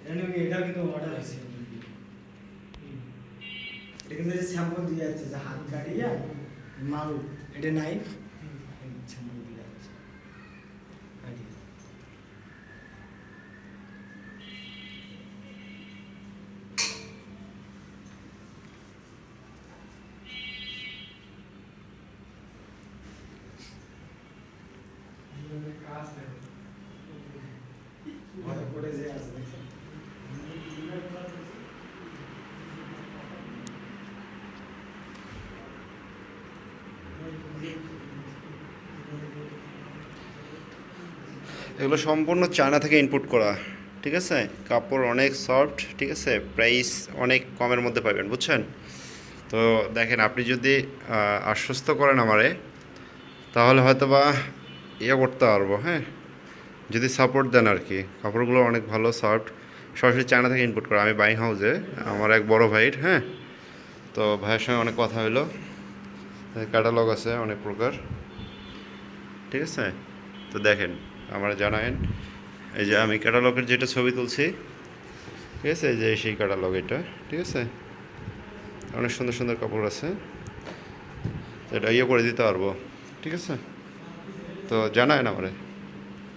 এটা কিন্তু অর্ডার আছে, এটা কিন্তু স্যাম্পল দিয়ে যাচ্ছে যে হাত কাটিয়ে মাল এটা নাই স্যাম্পল দিয়ে যাচ্ছে কাটিয়ে। করে যে আছে দেখছেন? এগুলো সম্পূর্ণ চায়না থেকে ইনপুট করা, ঠিক আছে? কাপড় অনেক সফট, ঠিক আছে? প্রাইস অনেক কমের মধ্যে পাবেন, বুঝছেন? তো দেখেন, আপনি যদি আশ্বস্ত করেন আমারে, তাহলে হয়তো বা ইয়ে করতে পারবো, হ্যাঁ? যদি সাপোর্ট দেন আর কি। কাপড়গুলো অনেক ভালো, সফট, সরাসরি চায়না থেকে ইনপুট করা। আমি বাইং হাউসে, আমার এক বড় ভাইয়ের, হ্যাঁ? তো ভাইয়ের সঙ্গে অনেক কথা হলো, ক্যাটালগ আছে অনেক প্রকার, ঠিক আছে? তো দেখেন, আমার জানায়েন, এই যে আমি ক্যাটালগের যেটা ছবি তুলছি, ঠিক আছে? এই যে সেই ক্যাটালগ এটা, ঠিক আছে? অনেক সুন্দর সুন্দর কাপড় আছে, এটা ইয়ে করে দিতে পারবো, ঠিক আছে? তো জানায়েন আমারে।